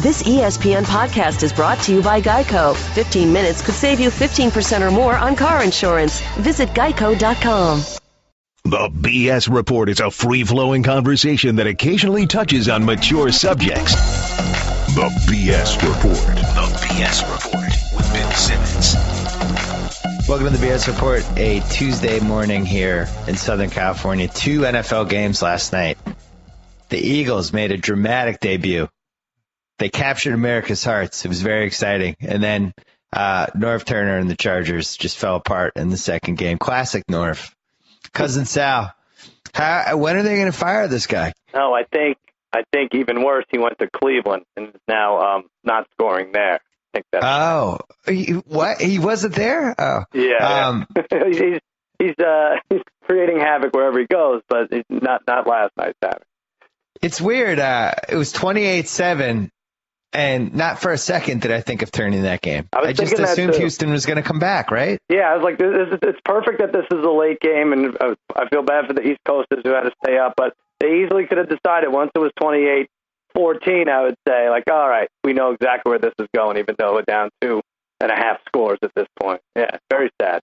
This ESPN podcast is brought to you by Geico. 15 minutes could save you 15% or more on car insurance. Visit geico.com. The B.S. Report is a free-flowing conversation that occasionally touches on mature subjects. The B.S. Report. The B.S. Report with Bill Simmons. Welcome to the B.S. Report, a Tuesday morning here in Southern California. 2 NFL games last night. The Eagles made a dramatic debut. They captured America's hearts. It was very exciting. And then Norv Turner and the Chargers just fell apart in the second game. Classic Norv. Cousin Sal, when are they going to fire this guy? No, I think even worse, he went to Cleveland and is now not scoring there. I think that's what? He wasn't there? Oh, yeah. He's creating havoc wherever he goes, but it's not last night's havoc. It's weird. It was 28-7. And not for a second did I think of turning that game. I just assumed Houston was going to come back, right? Yeah, I was like, it's perfect that this is a late game, and I feel bad for the East Coasters who had to stay up, but they easily could have decided once it was 28-14, I would say, like, all right, we know exactly where this is going, even though we're down 2.5 scores at this point. Yeah, very sad.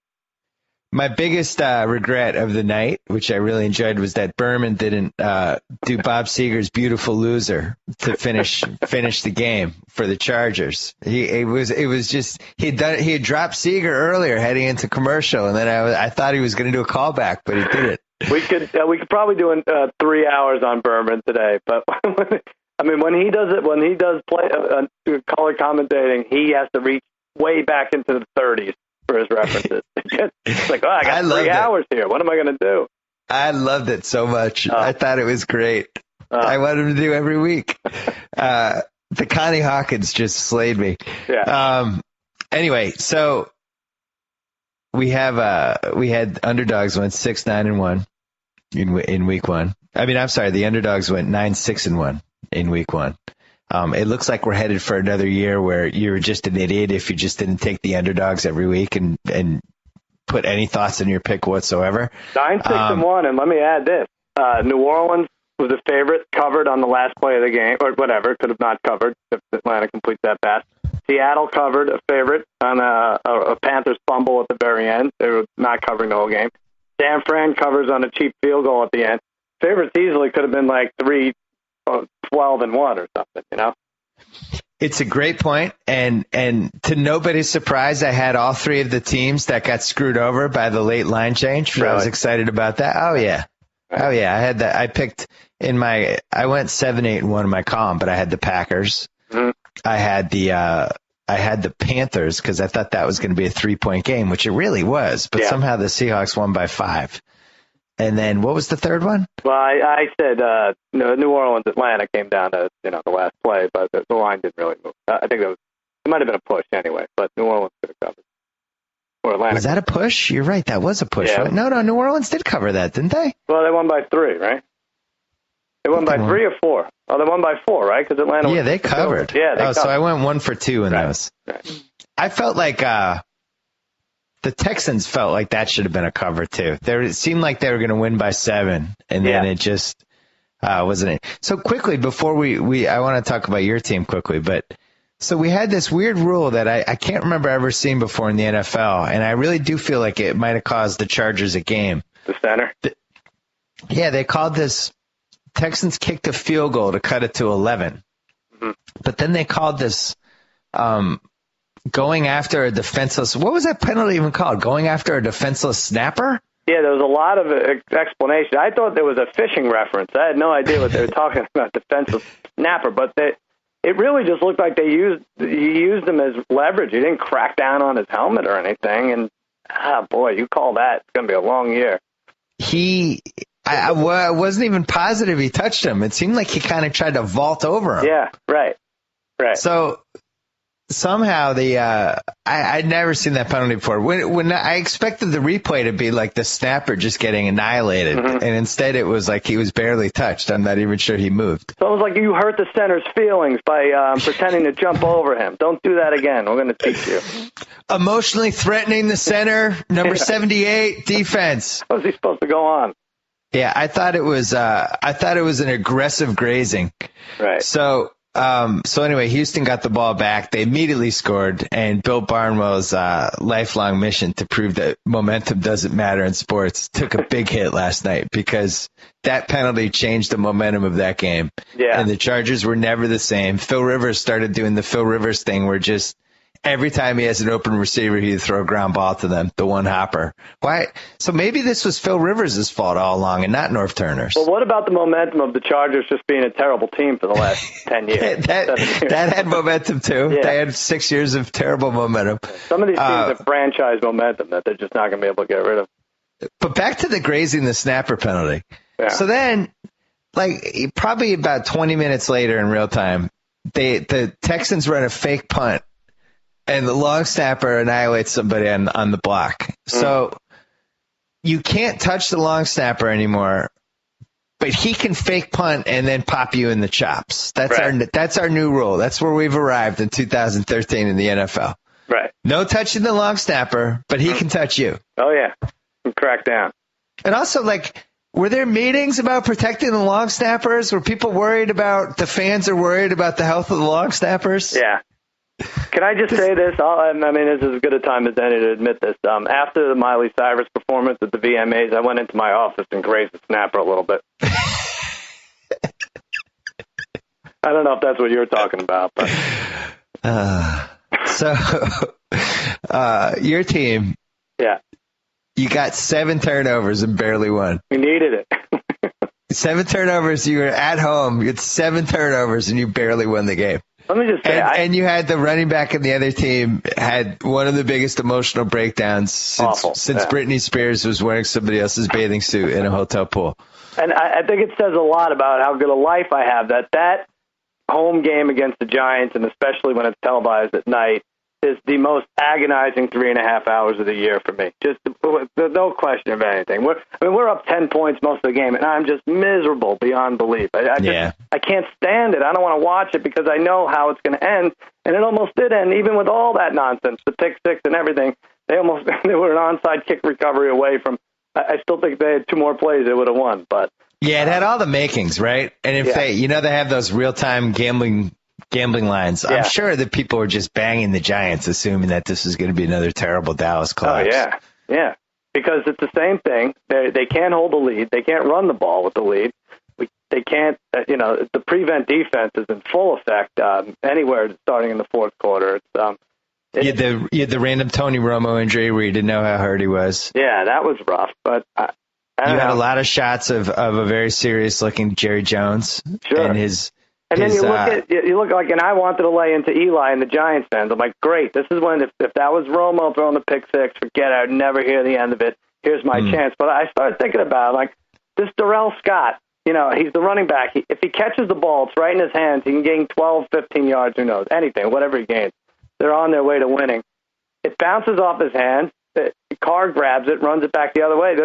My biggest regret of the night, which I really enjoyed, was that Berman didn't do Bob Seger's "Beautiful Loser" to finish the game for the Chargers. It was just he had dropped Seger earlier heading into commercial, and then I thought he was going to do a callback, but he didn't. We could probably do 3 hours on Berman today, but I mean when he does play color commentating, he has to reach way back into the 30s. For his references. It's like, I got 3 hours here. What am I going to do? I loved it so much. I thought it was great. I wanted him to do every week. The Connie Hawkins just slayed me. Yeah. Anyway, so we had underdogs went 6-9-1 in week 1. I mean, I'm sorry, the underdogs went 9-6-1 in week 1. It looks like we're headed for another year where you're just an idiot if you just didn't take the underdogs every week and put any thoughts in your pick whatsoever. 9-6-1, and let me add this: New Orleans was a favorite, covered on the last play of the game, or whatever. Could have not covered if Atlanta completes that pass. Seattle covered, a favorite, on a Panthers fumble at the very end. They were not covering the whole game. San Fran covers on a cheap field goal at the end. Favorites easily could have been like 12-1 or something, you know? It's a great point, and to nobody's surprise, I had all 3 of the teams that got screwed over by the late line change. Really? I was excited about that. Oh yeah. I had that. I went 7-8-1 in my column, but I had the Packers. Mm-hmm. I had the Panthers because I thought that was going to be a 3-point game, which it really was, but somehow the Seahawks won by 5. And then what was the third one? Well, I said New Orleans, Atlanta came down to the last play, but the line didn't really move. I think it might have been a push anyway, but New Orleans could have covered. Or Atlanta. Was that a push? You're right, that was a push. Yeah. Right? No, New Orleans did cover that, didn't they? Well, they won by 3, right? They won by 3 or 4. Oh, they won by 4, right? Because Atlanta. Yeah, they covered. Yeah, they covered. So I went 1 for 2 in those. Right. I felt like. The Texans felt like that should have been a cover, too. It seemed like they were going to win by 7, and then it just wasn't it. So quickly, before I want to talk about your team quickly, but so we had this weird rule that I can't remember ever seeing before in the NFL, and I really do feel like it might have caused the Chargers a game. The center? They called this Texans kicked a field goal to cut it to 11. Mm-hmm. But then they called this going after a defenseless, what was that penalty even called? Going after a defenseless snapper? Yeah, there was a lot of explanation. I thought there was a fishing reference. I had no idea what they were talking about, defenseless snapper. But it really just looked like he used him as leverage. He didn't crack down on his helmet or anything. And, boy, you call that. It's going to be a long year. I wasn't even positive he touched him. It seemed like he kind of tried to vault over him. Yeah, right. So somehow I'd never seen that penalty before. When I expected the replay to be like the snapper just getting annihilated, and instead it was like he was barely touched. I'm not even sure he moved. So it was like you hurt the center's feelings by pretending to jump over him. Don't do that again. We're going to teach you. Emotionally threatening the center, number 78, defense. How was he supposed to go on? Yeah, I thought it was an aggressive grazing. Right. So So anyway, Houston got the ball back. They immediately scored, and Bill Barnwell's lifelong mission to prove that momentum doesn't matter in sports took a big hit last night because that penalty changed the momentum of that game. Yeah. And the Chargers were never the same. Phil Rivers started doing the Phil Rivers thing where just every time he has an open receiver, he'd throw a ground ball to them, the one hopper. Why? So maybe this was Phil Rivers' fault all along and not Norv Turner's. Well, what about the momentum of the Chargers just being a terrible team for the last 10 years? that had momentum, too. Yeah. They had 6 years of terrible momentum. Some of these teams have franchise momentum that they're just not going to be able to get rid of. But back to the grazing the snapper penalty. Yeah. So then, like, probably about 20 minutes later in real time, the Texans run a fake punt. And the long snapper annihilates somebody on the block. So you can't touch the long snapper anymore, but he can fake punt and then pop you in the chops. That's our new rule. That's where we've arrived in 2013 in the NFL. Right. No touching the long snapper, but he can touch you. Oh, yeah. Crack down. And also, like, were there meetings about protecting the long snappers? Were people worried about, the fans are worried about the health of the long snappers? Yeah. Can I just say this? I mean, this is as good a time as any to admit this. After the Miley Cyrus performance at the VMAs, I went into my office and grazed the snapper a little bit. I don't know if that's what you're talking about, but your team, yeah, you got 7 turnovers and barely won. we needed it. 7 turnovers. You were at home. You had 7 turnovers and you barely won the game. Let me just say, and you had the running back in the other team had one of the biggest emotional breakdowns since Britney Spears was wearing somebody else's bathing suit in a hotel pool. And I think it says a lot about how good a life I have that home game against the Giants, and especially when it's televised at night, is the most agonizing 3.5 hours of the year for me. Just no question of anything. We're up 10 points most of the game, and I'm just miserable beyond belief. I can't stand it. I don't want to watch it because I know how it's going to end, and it almost did end, even with all that nonsense, the pick six and everything. They were an onside kick recovery away from. I still think they had 2 more plays, they would have won. But yeah, it had all the makings, right? And if they have those real-time gambling lines. Yeah. I'm sure that people were just banging the Giants, assuming that this is going to be another terrible Dallas collapse. Oh, yeah. Because it's the same thing. They can't hold the lead. They can't run the ball with the lead. They can't, the prevent defense is in full effect anywhere starting in the fourth quarter. You had the random Tony Romo injury where you didn't know how hurt he was. Yeah, that was rough. But you had a lot of shots of a very serious-looking Jerry Jones. Sure. And then you look like, and I wanted to lay into Eli and the Giants fans. I'm like, great. This is when, if that was Romo throwing the pick six, forget it. I'd never hear the end of it. Here's my chance. But I started thinking about it, like this Darrell Scott. He's the running back. If he catches the ball, it's right in his hands. He can gain 12, 15 yards, who knows, anything, whatever he gains. They're on their way to winning. It bounces off his hands. Carr grabs it, runs it back the other way.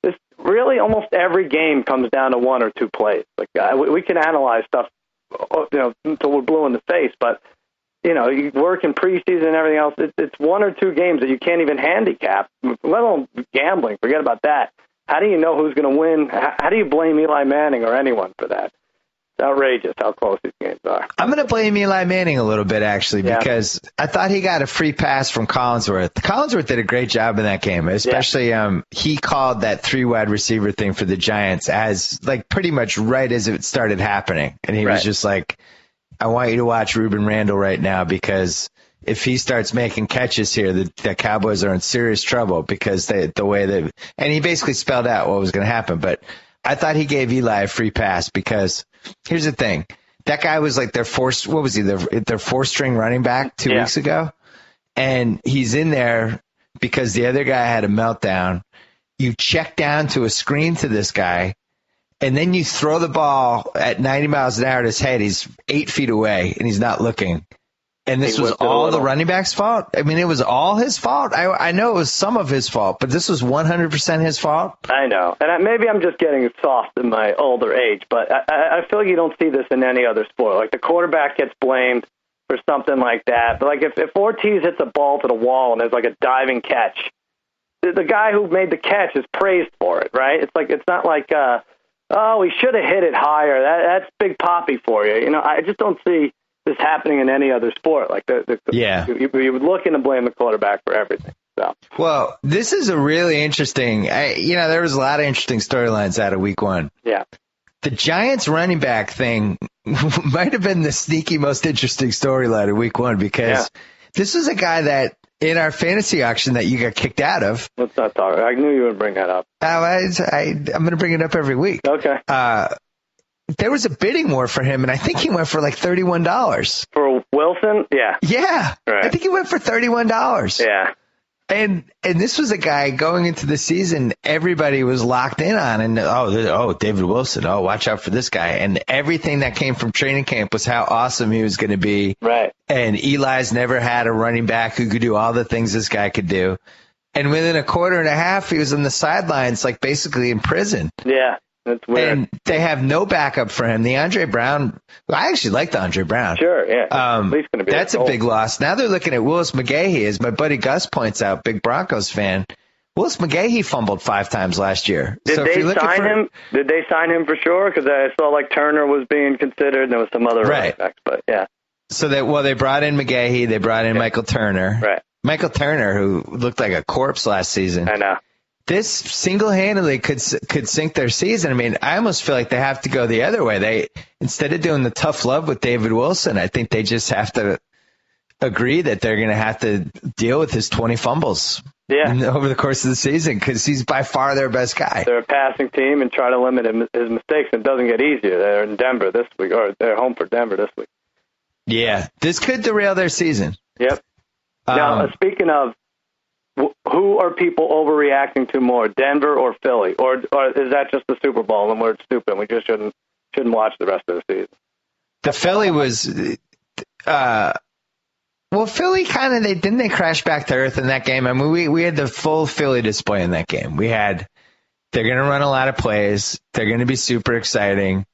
This really almost every game comes down to 1 or 2 plays. Like we can analyze stuff, until we're blue in the face, but you work in preseason and everything else. It's 1 or 2 games that you can't even handicap, let alone gambling. Forget about that. How do you know who's going to win? How do you blame Eli Manning or anyone for that? It's outrageous how close these games are. I'm going to blame Eli Manning a little bit, actually, because I thought he got a free pass from Collinsworth. Collinsworth did a great job in that game, especially he called that 3 wide receiver thing for the Giants as like pretty much right as it started happening. And he was just like, I want you to watch Ruben Randall right now because if he starts making catches here, the Cowboys are in serious trouble because and he basically spelled out what was going to happen. But I thought he gave Eli a free pass because here's the thing. That guy was like their 4th-string running back 2 weeks ago. And he's in there because the other guy had a meltdown. You check down to a screen to this guy, and then you throw the ball at 90 miles an hour at his head. He's 8 feet away, and he's not looking. And this was all the running back's fault? I mean, it was all his fault? I know it was some of his fault, but this was 100% his fault? I know. And maybe I'm just getting soft in my older age, but I feel like you don't see this in any other sport. Like the quarterback gets blamed for something like that. But like if Ortiz hits a ball to the wall and there's like a diving catch, the guy who made the catch is praised for it, right? It's not like oh, he should have hit it higher. That's Big Papi for you. You know, I just don't see this happening in any other sport. Like you would look in to blame the quarterback for everything. So. Well, this is a really interesting. There was a lot of interesting storylines out of Week 1. Yeah. The Giants running back thing might have been the sneaky most interesting storyline of Week 1 because this was a guy that in our fantasy auction that you got kicked out of. Let's not talk. I knew you would bring that up. I'm going to bring it up every week. Okay. There was a bidding war for him, and I think he went for like $31. For Wilson? Yeah. Yeah. Right. I think he went for $31. Yeah. And this was a guy going into the season everybody was locked in on. And, David Wilson. Oh, watch out for this guy. And everything that came from training camp was how awesome he was going to be. Right. And Eli's never had a running back who could do all the things this guy could do. And within a quarter and a half, he was on the sidelines, like basically in prison. Yeah. That's weird. And they have no backup for him. The Andre Brown, I actually like the Andre Brown. Sure, yeah. At least gonna be that's a big loss. Now they're looking at Willis McGahee, as my buddy Gus points out, big Broncos fan. Willis McGahee fumbled 5 times last year. Did they sign him? Did they sign him for sure? Because I saw like Turner was being considered, and there was some other running backs, but yeah. So they brought in McGahee, they brought in Michael Turner. Right. Michael Turner, who looked like a corpse last season. I know. This single-handedly could sink their season. I mean, I almost feel like they have to go the other way. They, instead of doing the tough love with David Wilson, I think they just have to agree that they're going to have to deal with his 20 fumbles over the course of the season because he's by far their best guy. They're a passing team and try to limit his mistakes, and it doesn't get easier. They're in Denver this week, or they're home for Denver this week. Yeah, this could derail their season. Yep. Now, speaking of, who are people overreacting to more, Denver or Philly? Or is that just the Super Bowl and we're stupid and we just shouldn't watch the rest of the season? The Philly was Philly kind of didn't they crash back to earth in that game? I mean, we had the full Philly display in that game. They're going to run a lot of plays. They're going to be super exciting.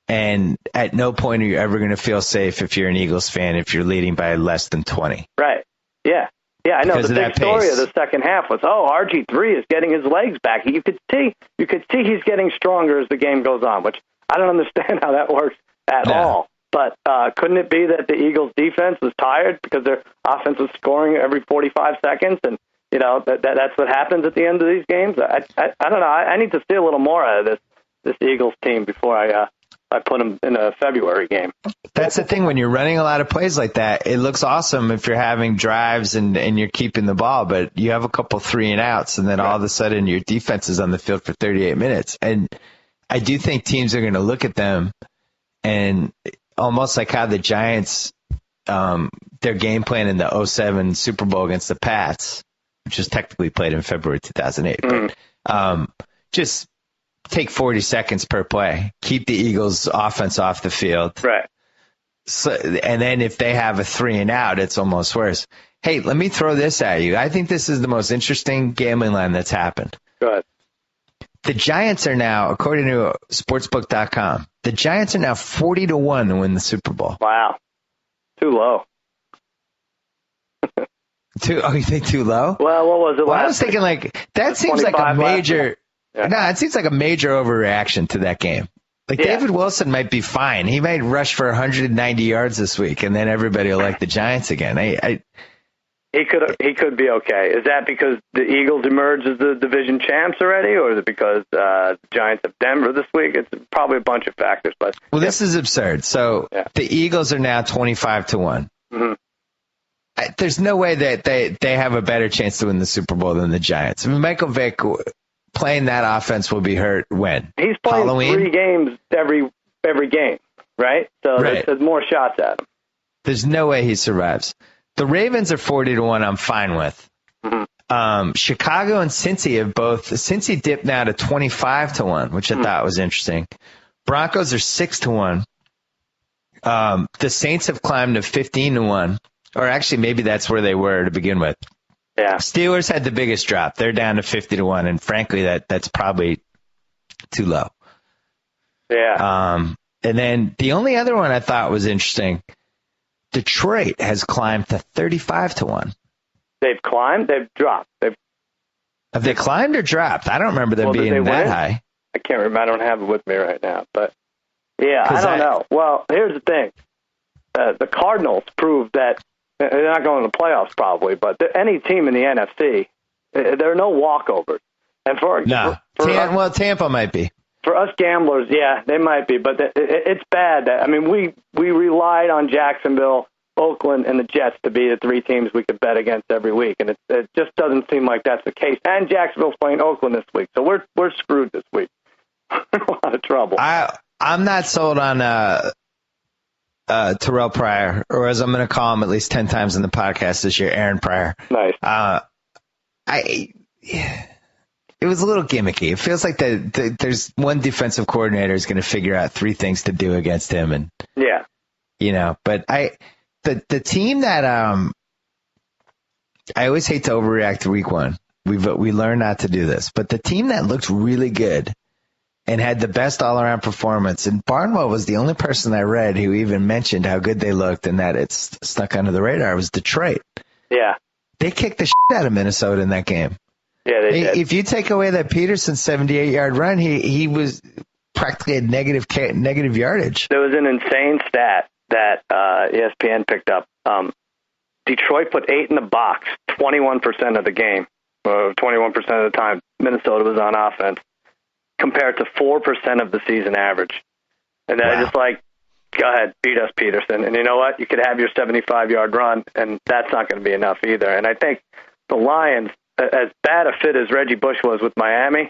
And at no point are you ever going to feel safe if you're an Eagles fan if you're leading by less than 20. Right. Yeah. Yeah, I know. The big story of the second half was, RG3 is getting his legs back. You could see he's getting stronger as the game goes on, which I don't understand how that works at all. But couldn't it be that the Eagles' defense was tired because their offense was scoring every 45 seconds, and that's what happens at the end of these games? I don't know. I need to see a little more out of this Eagles team before I put them in a February game. That's the thing. When you're running a lot of plays like that, it looks awesome if you're having drives and you're keeping the ball, but you have a couple 3-and-outs, and then all of a sudden your defense is on the field for 38 minutes. And I do think teams are going to look at them and almost like how the Giants, their game plan in the 2007 Super Bowl against the Pats, which was technically played in February 2008, but just take 40 seconds per play, keep the Eagles' offense off the field. Right. So, and then if they have a 3-and-out, it's almost worse. Hey, let me throw this at you. I think this is the most interesting gambling line that's happened. Go ahead. The Giants are now, according to sportsbook.com, the Giants are now 40-1 to win the Super Bowl. Wow. Too low. You think too low? Well, what was it last I was thinking that seems like a major it seems like a major overreaction to that game. David Wilson might be fine. He might rush for 190 yards this week, and then everybody will like the Giants again. He could be okay. Is that because the Eagles emerged as the division champs already, or is it because the Giants have Denver this week? It's probably a bunch of factors. But this is absurd. So the Eagles are now 25-1. Mm-hmm. There's no way that they have a better chance to win the Super Bowl than the Giants. I mean, Michael Vick playing that offense will be hurt when? He's playing Halloween? 3 games every game, right? So there's more shots at him. There's no way he survives. The Ravens are 40-1. I'm fine with. Mm-hmm. Chicago and Cincy have both. Cincy dipped now to 25-1, which I thought was interesting. Broncos are 6-1. The Saints have climbed to 15-1, or actually maybe that's where they were to begin with. Yeah. Steelers had the biggest drop. They're down to 50-1, and frankly, that's probably too low. Yeah. And then the only other one I thought was interesting, Detroit has climbed to 35-1. They've climbed? They've dropped. Have they climbed or dropped? I don't remember them being that high. I can't remember. I don't have it with me right now. But, yeah, I don't know. Well, here's the thing. The Cardinals proved that they're not going to the playoffs probably, but any team in the NFC, there are no walkovers. And Tampa might be. For us gamblers, yeah, they might be, but it's bad. I mean, we relied on Jacksonville, Oakland, and the Jets to be the three teams we could bet against every week, and it just doesn't seem like that's the case. And Jacksonville's playing Oakland this week, so we're screwed this week. A lot of trouble. I'm not sold on Terrell Pryor, or as I'm going to call him at least 10 times in the podcast this year, Aaron Pryor. Nice. It was a little gimmicky. It feels like there's one defensive coordinator is going to figure out three things to do against him, and But the team that I always hate to overreact to week one. We learned not to do this, but the team that looked really good and had the best all-around performance, and Barnwell was the only person I read who even mentioned how good they looked and that it's stuck under the radar, was Detroit. Yeah, they kicked the shit out of Minnesota in that game. Yeah, they did. If you take away that Peterson 78-yard run, he was practically at negative yardage. There was an insane stat that ESPN picked up. Detroit put 8 in the box 21% of the game, 21% of the time Minnesota was on offense, compared to 4% of the season average. And then I just go ahead, beat us, Peterson. And you know what? You could have your 75-yard run, and that's not going to be enough either. And I think the Lions, as bad a fit as Reggie Bush was with Miami,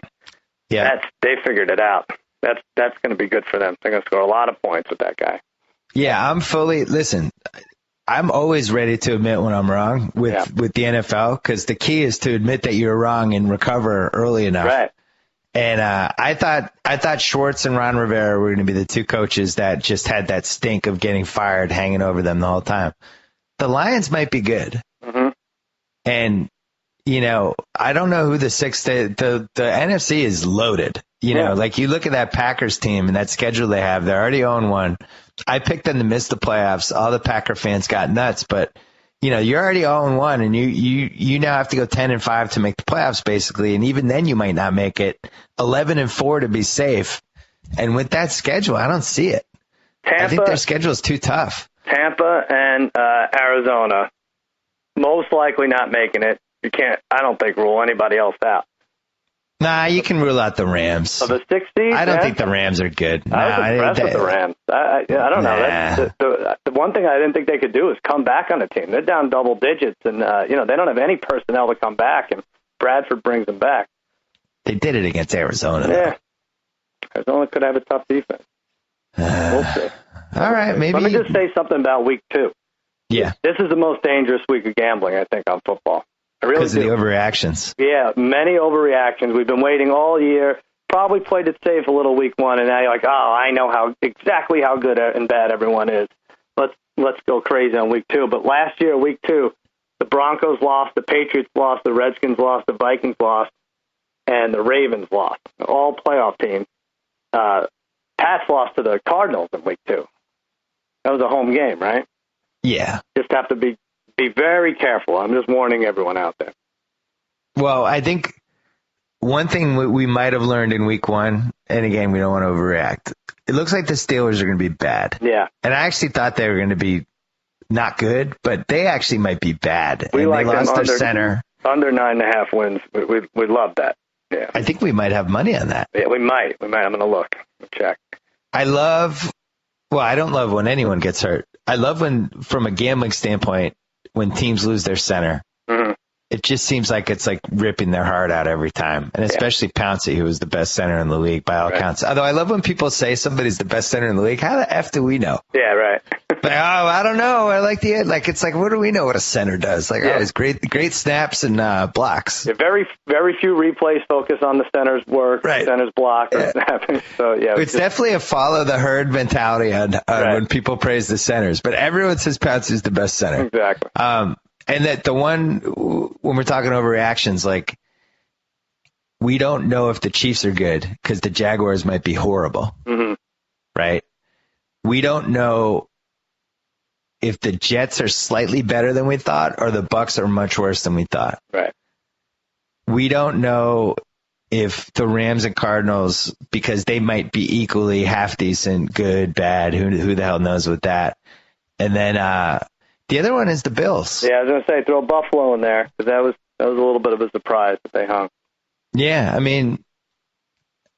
they figured it out. That's going to be good for them. They're going to score a lot of points with that guy. Yeah, I'm always ready to admit when I'm wrong with the NFL, because the key is to admit that you're wrong and recover early enough. Right. And I thought Schwartz and Ron Rivera were going to be the two coaches that just had that stink of getting fired hanging over them the whole time. The Lions might be good. Mm-hmm. And I don't know who the NFC is loaded. Like you look at that Packers team and that schedule they have, they're already 0-1. I picked them to miss the playoffs. All the Packer fans got nuts, but you're already 0-1 and you now have to go 10-5 to make the playoffs basically. And even then you might not make it. 11-4 to be safe. And with that schedule, I don't see it. I think their schedule is too tough. Tampa and Arizona most likely not making it. You can't, I don't think, rule anybody else out. Nah, you can rule out the Rams. Of the 6 seed? I don't think the Rams are good. I was impressed with the Rams. I don't know. The one thing I didn't think they could do is come back on a team. They're down double digits, and they don't have any personnel to come back, and Bradford brings them back. They did it against Arizona. Yeah. Arizona could have a tough defense. We'll see. All right, maybe. Let me just say something about week 2. Yeah. This is the most dangerous week of gambling, I think, on football. Because of the overreactions. Yeah, many overreactions. We've been waiting all year. Probably played it safe a little week 1, and now you're like, I know exactly how good and bad everyone is. Let's go crazy on week 2. But last year, week 2, the Broncos lost, the Patriots lost, the Redskins lost, the Vikings lost, and the Ravens lost. All playoff teams. Pats lost to the Cardinals in week 2. That was a home game, right? Yeah. Just have to be very careful. I'm just warning everyone out there. Well, I think one thing we might have learned in week 1, and again, we don't want to overreact. It looks like the Steelers are going to be bad. Yeah. And I actually thought they were going to be not good, but they actually might be bad. We like they lost them their center. Under 9.5 wins. We love that. Yeah. I think we might have money on that. Yeah, we might. I'm going to look. Check. I don't love when anyone gets hurt. I love when, from a gambling standpoint, when teams lose their center. Mm-hmm. It just seems like it's like ripping their heart out every time. And especially Pouncey, who was the best center in the league by all accounts. Although I love when people say somebody's the best center in the league. How the F do we know? Yeah, right. I don't know. I like the, it's like, what do we know what a center does? It's great snaps and blocks. Yeah, very, very few replays focus on the center's work, center's block, or snapping. So, it's definitely a follow the herd mentality on when people praise the centers. But everyone says Pouncey's the best center. Exactly. And that the one, when we're talking overreactions, we don't know if the Chiefs are good because the Jaguars might be horrible. Mm-hmm. Right? We don't know if the Jets are slightly better than we thought or the Bucs are much worse than we thought. Right. We don't know if the Rams and Cardinals, because they might be equally half decent, good, bad, who the hell knows with that. And then the other one is the Bills. Yeah, I was going to say throw Buffalo in there because that was a little bit of a surprise that they hung. Yeah, I mean,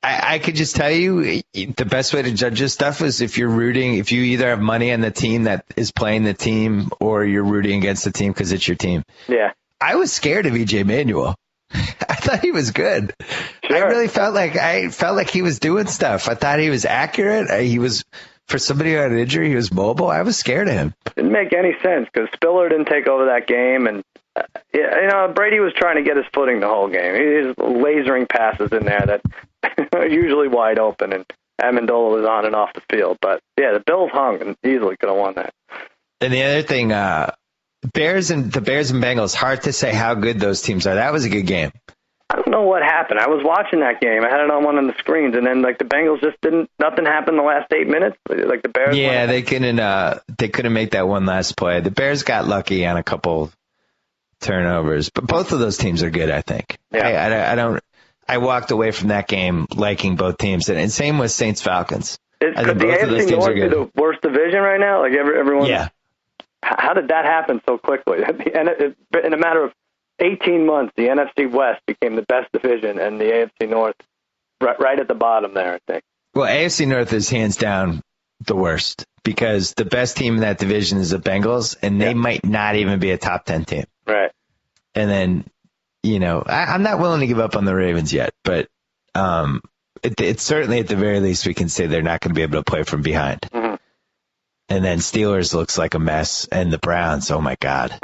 I could just tell you the best way to judge this stuff is if you either have money on the team that is playing the team or you're rooting against the team because it's your team. Yeah. I was scared of E.J. Manuel. I thought he was good. Sure. I really felt like he was doing stuff. I thought he was accurate. He was, for somebody who had an injury, he was mobile. I was scared of him. Didn't make any sense because Spiller didn't take over that game, and Brady was trying to get his footing the whole game. He was lasering passes in there that are usually wide open, and Amendola was on and off the field. But yeah, the Bills hung and easily could have won that. And the other thing, the Bears and Bengals, hard to say how good those teams are. That was a good game. I don't know what happened. I was watching that game. I had it on one of the screens, and then the Bengals just nothing happened the last 8 minutes. The Bears. Yeah, they couldn't make that one last play. The Bears got lucky on a couple turnovers, but both of those teams are good, I think. Yeah. I walked away from that game liking both teams, and same with Saints Falcons. Could the AFC North be the worst division right now? Like everyone. Yeah. How did that happen so quickly? In a matter of 18 months, the NFC West became the best division, and the AFC North right at the bottom there, I think. Well, AFC North is hands down the worst because the best team in that division is the Bengals, and they might not even be a top 10 team. Right. And then, I'm not willing to give up on the Ravens yet, but it's certainly at the very least we can say they're not going to be able to play from behind. Mm-hmm. And then Steelers looks like a mess, and the Browns, oh my God.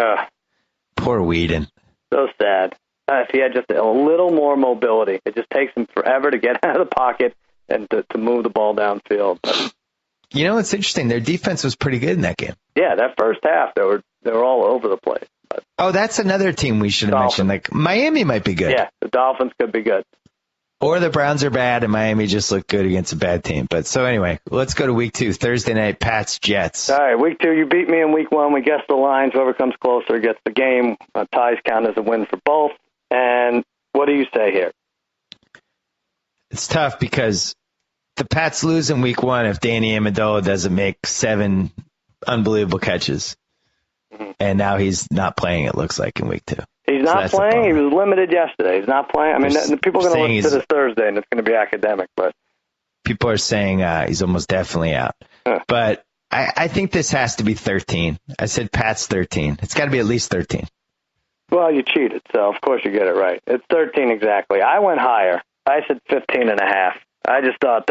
Poor Whedon. So sad. If he had just a little more mobility, it just takes him forever to get out of the pocket and to move the ball downfield. But, it's interesting. Their defense was pretty good in that game. Yeah, that first half, they were all over the place. But that's another team we should have mentioned. Like Miami might be good. Yeah, the Dolphins could be good. Or the Browns are bad and Miami just looked good against a bad team. But so anyway, let's go to week 2, Thursday night, Pats, Jets. All right, week 2, you beat me in week 1. We guessed the lines. Whoever comes closer gets the game. Ties count as a win for both. And what do you say here? It's tough because the Pats lose in week 1 if Danny Amendola doesn't make 7 unbelievable catches. Mm-hmm. And now he's not playing, it looks like, in week 2. He's not playing. He was limited yesterday. He's not playing. I mean, people are going to listen to this Thursday, and it's going to be academic. But people are saying he's almost definitely out. Huh. But I think this has to be 13. I said Pats 13. It's got to be at least 13. Well, you cheated, so of course you get it right. It's 13 exactly. I went higher. I said 15.5. I just thought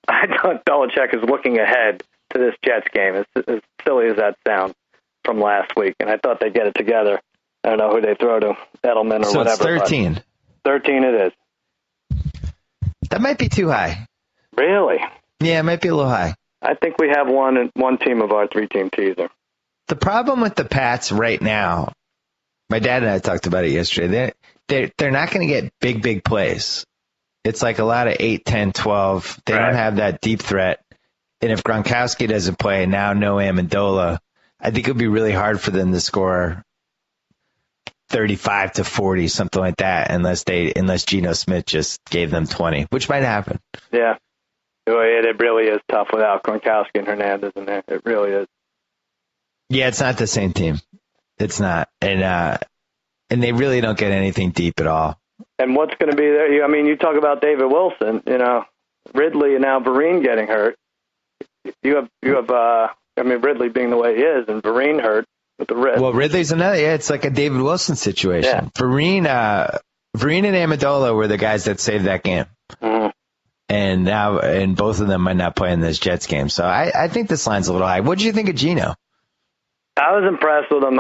I thought Belichick is looking ahead to this Jets game, as silly as that sounds, from last week. And I thought they'd get it together. I don't know who they throw to, Edelman or whatever. So it's 13. 13 it is. That might be too high. Really? Yeah, it might be a little high. I think we have one team of our 3-team teaser. The problem with the Pats right now, my dad and I talked about it yesterday, they're not going to get big plays. It's like a lot of 8, 10, 12. They don't have that deep threat. And if Gronkowski doesn't play, now no Amendola, I think it would be really hard for them to score 35 to 40, something like that, unless Geno Smith just gave them 20, which might happen. Yeah. It really is tough without Gronkowski and Hernandez in there. It really is. Yeah, it's not the same team. It's not. And they really don't get anything deep at all. And what's going to be there? I mean, you talk about David Wilson, Ridley and now Vereen getting hurt. You have Ridley being the way he is and Vereen hurt. Well, Ridley's another. Yeah, it's like a David Wilson situation. Yeah. Vereen and Amendola were the guys that saved that game. Mm-hmm. And both of them might not play in this Jets game. So I think this line's a little high. What did you think of Geno? I was impressed with him.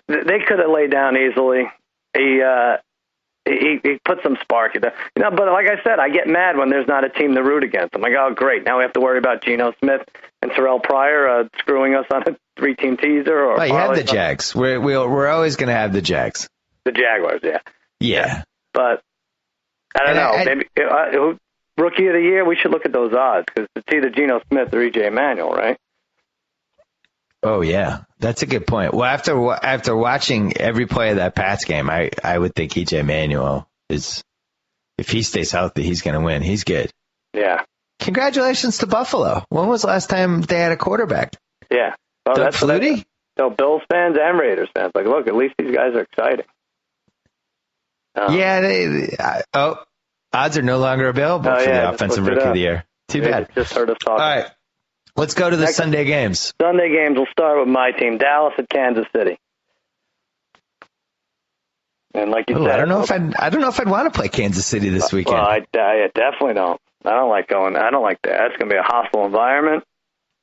They could have laid down easily. He put some spark in there. But like I said, I get mad when there's not a team to root against. I'm like, oh, great. Now we have to worry about Geno Smith and Terrell Pryor screwing us on a 3-team teaser. Well, you have the Jags. We're always going to have the Jags. The Jaguars, yeah. Yeah. But I don't know. Maybe Rookie of the Year, we should look at those odds because it's either Geno Smith or E.J. Manuel, right? Oh, yeah. That's a good point. Well, after watching every play of that Pats game, I would think E.J. Manuel is if he stays healthy, he's going to win. He's good. Yeah. Congratulations to Buffalo. When was the last time they had a quarterback? Yeah. Well, Doug Flutie? No, Bills fans and Raiders fans. Like, look, at least these guys are exciting. Yeah. Odds are no longer available for the offensive rookie of the year. Too bad. Just heard us talking. All right. Let's go to the Sunday games. Sunday games, we'll start with my team, Dallas at Kansas City. And like you said, I don't know if I'd want to play Kansas City this weekend. Well, I definitely don't. I don't like that. It's going to be a hostile environment.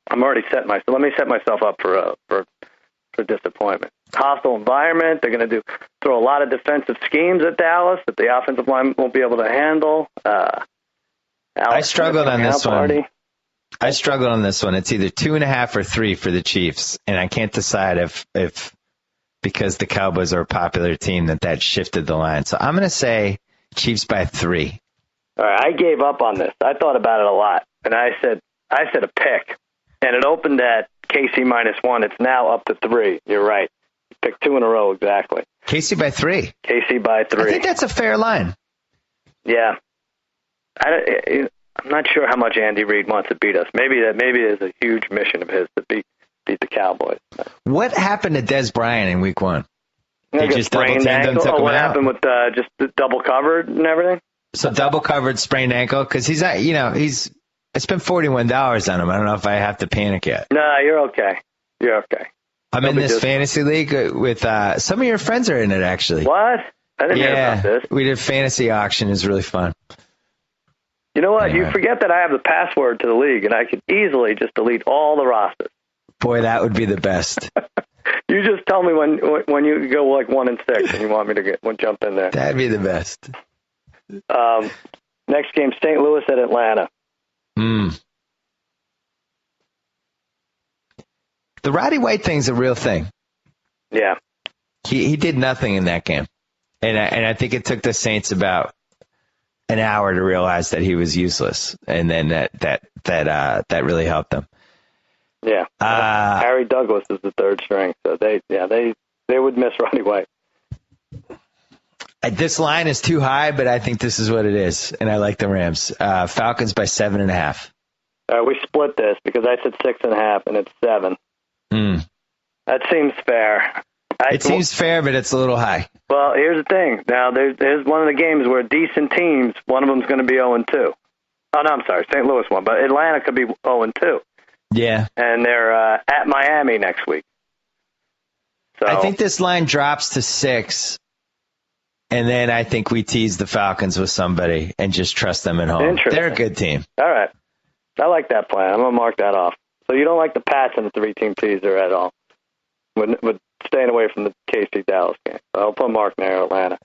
I'm already let me set myself up for disappointment. Hostile environment. They're going to throw a lot of defensive schemes at Dallas that the offensive line won't be able to handle. I struggled on this one. It's either 2.5 or 3 for the Chiefs, and I can't decide if because the Cowboys are a popular team that shifted the line. So I'm going to say Chiefs by 3. All right, I gave up on this. I thought about it a lot, and I said a pick, and it opened at KC -1. It's now up to 3. You're right. Pick 2 in a row exactly. KC by 3. KC by 3. I think that's a fair line. Yeah. I'm not sure how much Andy Reid wants to beat us. Maybe there's a huge mission of his to beat the Cowboys. What happened to Des Bryant in Week 1? He just double-teamed him, took him out? What happened with just the double covered and everything? So double covered, sprained ankle, because he's I spent $41 on him. I don't know if I have to panic yet. No, you're okay. You're okay. I'm in this fantasy league with some of your friends are in it, actually. What? I didn't hear about this. We did fantasy auction. It was really fun. You know what? Anyway. You forget that I have the password to the league, and I could easily just delete all the rosters. Boy, that would be the best. You just tell me when you go like 1 and 6, and you want me to jump in there. That'd be the best. Next game, St. Louis at Atlanta. The Roddy White thing's a real thing. Yeah. He did nothing in that game, and I think it took the Saints about an hour to realize that he was useless, and then that really helped them. Yeah. Harry Douglas is the third string, so they would miss Roddy White. This line is too high, but I think this is what it is, and I like the Rams. Falcons by 7.5. We split this because I said 6.5, and it's 7. That seems fair. It seems fair, but it's a little high. Well, here's the thing. Now, there's one of the games where decent teams, one of them's going to be 0-2. Oh, no, I'm sorry, St. Louis won, but Atlanta could be 0-2. Yeah. And they're at Miami next week. So I think this line drops to 6, and then I think we tease the Falcons with somebody and just trust them at home. They're a good team. All right. I like that plan. I'm going to mark that off. So you don't like the Pats and the 3-team teaser at all, with staying away from the KC Dallas game. So I'll put Mark there in Atlanta.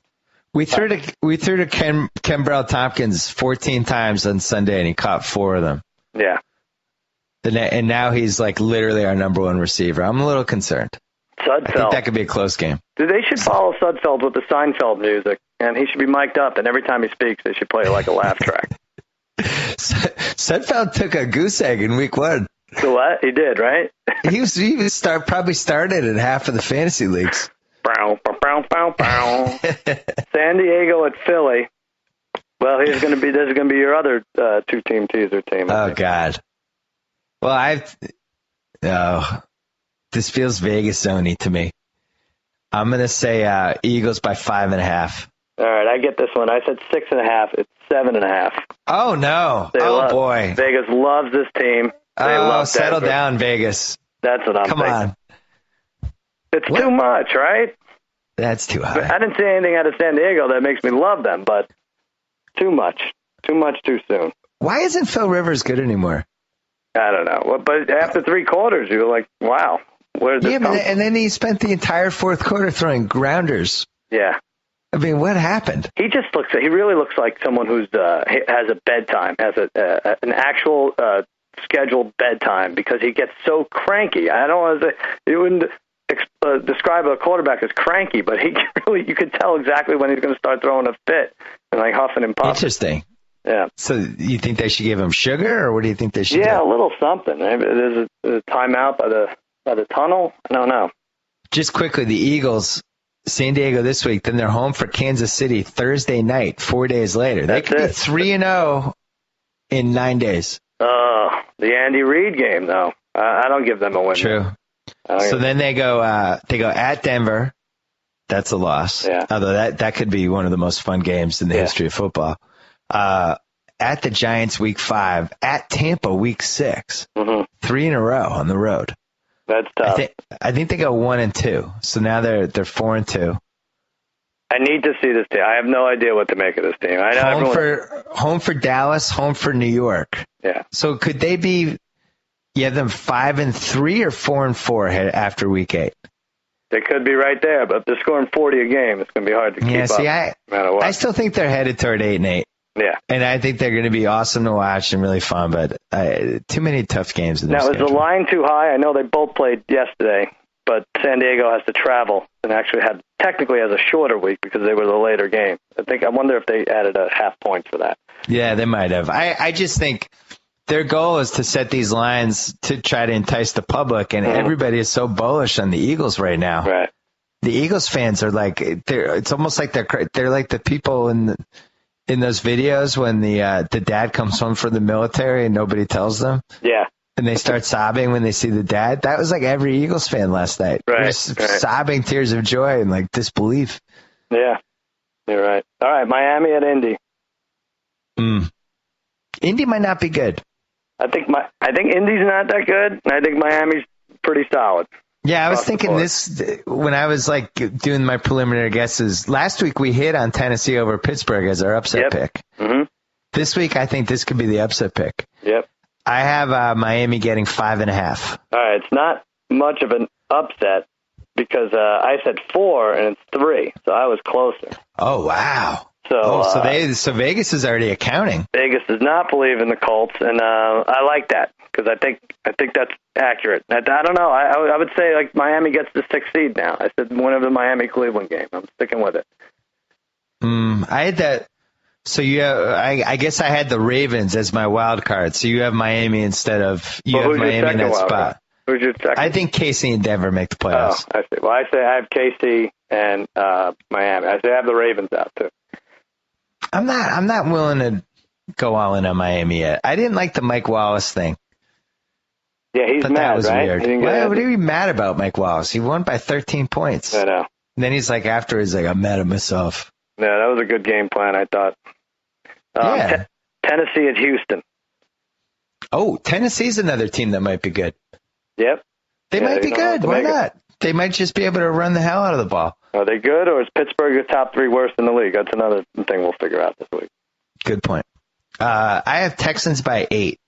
We threw to Kembrell Tompkins 14 times on Sunday, and he caught 4 of them. Yeah. And now he's like literally our number 1 receiver. I'm a little concerned. Sudfeld. I think that could be a close game. They should follow Sudfeld with the Seinfeld music, and he should be mic'd up, and every time he speaks, they should play like a laugh track. Sudfeld took a goose egg in Week 1. So what? He did, right? He probably started in half of the fantasy leagues. Bow, bow, bow, bow, bow. San Diego at Philly. Well, this is going to be your other 2-team teaser team. Oh God. Well, this feels Vegas zone-y to me. I'm going to say Eagles by 5.5. All right, I get this one. I said 6.5. It's 7.5. Oh no! Boy! Vegas loves this team. Settle down, Vegas. That's what I'm thinking. Come on. It's too much, right? That's too high. I didn't see anything out of San Diego that makes me love them, but too much. Too much too soon. Why isn't Phil Rivers good anymore? I don't know. But after 3 quarters, you're like, wow, where did this come from? And then he spent the entire 4th quarter throwing grounders. Yeah. I mean, what happened? He really looks like someone who's has a bedtime, has an actual scheduled bedtime, because he gets so cranky. I don't want to say, you wouldn't describe a quarterback as cranky, but you could tell exactly when he's going to start throwing a fit and like huffing and puffing. Interesting. Yeah. So you think they should give him sugar, or what do you think they should do? Yeah, a little something. Maybe there's a timeout by the tunnel. I don't know. Just quickly, the Eagles San Diego this week. Then they're home for Kansas City Thursday night, 4 days later. They could be 3-0 in 9 days. Oh, the Andy Reid game, though. I don't give them a win. True. So then they go at Denver. That's a loss. Yeah. Although that could be one of the most fun games in the history of football. At the Giants week 5, at Tampa week 6, 3 in a row on the road. That's tough. I think they go 1-2. So now they're 4-2. I need to see this team. I have no idea what to make of this team. I know home for Dallas, home for New York. Yeah. So could they be? You have them 5-3 or 4-4 after week 8. They could be right there, but if they're scoring 40 a game, it's going to be hard to keep up. No matter what. I still think they're headed toward 8-8. Yeah. And I think they're going to be awesome to watch and really fun, but too many tough games in their schedule. Is the line too high? I know they both played yesterday, but San Diego has to travel and actually technically has a shorter week because they were the later game. I wonder if they added a half point for that. Yeah, they might have. I just think their goal is to set these lines to try to entice the public, and everybody is so bullish on the Eagles right now. Right. The Eagles fans are like, it's almost like they're like the people in those videos when the dad comes home from the military and nobody tells them. Yeah. And they start sobbing when they see the dad. That was like every Eagles fan last night. Right. Sobbing tears of joy and like disbelief. Yeah. You're right. All right. Miami at Indy. Indy might not be good. I think Indy's not that good, and I think Miami's pretty solid. Yeah, I was thinking this when I was like doing my preliminary guesses. Last week we hit on Tennessee over Pittsburgh as our upset pick. Mm-hmm. This week I think this could be the upset pick. Yep. I have Miami getting 5.5. All right, it's not much of an upset because I said 4 and it's 3, so I was closer. Oh wow! So Vegas is already accounting. Vegas does not believe in the Colts, and I like that because I think that's accurate. I don't know. I would say like Miami gets the 6th seed now. I said one of the Miami-Cleveland game. I'm sticking with it. I had that. So you have, I guess I had the Ravens as my wild card. So you have Miami instead of have Miami in that spot. Who's your second? I think KC and Denver make the playoffs. Oh, I see. Well, I say I have KC and Miami. I say I have the Ravens out too. I'm not willing to go all in on Miami yet. I didn't like the Mike Wallace thing. Yeah, he's mad, that was right? Weird. What are you mad about, Mike Wallace? He won by 13 points. I know. And then he's like, afterwards, like, I'm mad at myself. Yeah, that was a good game plan, I thought. Tennessee at Houston. Oh, Tennessee's another team that might be good. Yep. They might be good. Why not? They might just be able to run the hell out of the ball. Are they good, or is Pittsburgh the top 3 worst in the league? That's another thing we'll figure out this week. Good point. I have Texans by 8.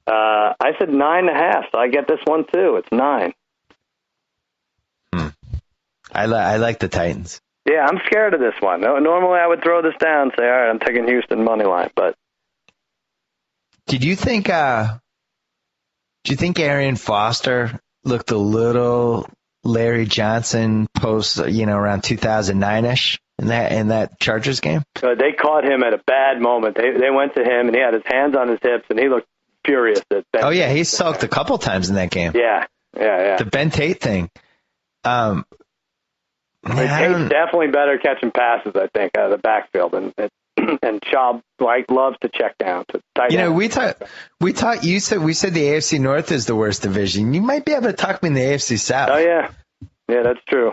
I said 9.5, so I get this one too. It's 9. I like the Titans. Yeah, I'm scared of this one. Normally I would throw this down and say, all right, I'm taking Houston money line, but. Do you think Arian Foster looked a little Larry Johnson post, around 2009-ish in that Chargers game? They caught him at a bad moment. They went to him, and he had his hands on his hips, and he looked furious. Oh, yeah, he sulked a couple times in that game. Yeah. The Ben Tate thing. Tate's definitely better catching passes, I think, out of the backfield, and Schaub loves to check down to tight end. We said the AFC North is the worst division. You might be able to talk me in the AFC South. Oh yeah, that's true.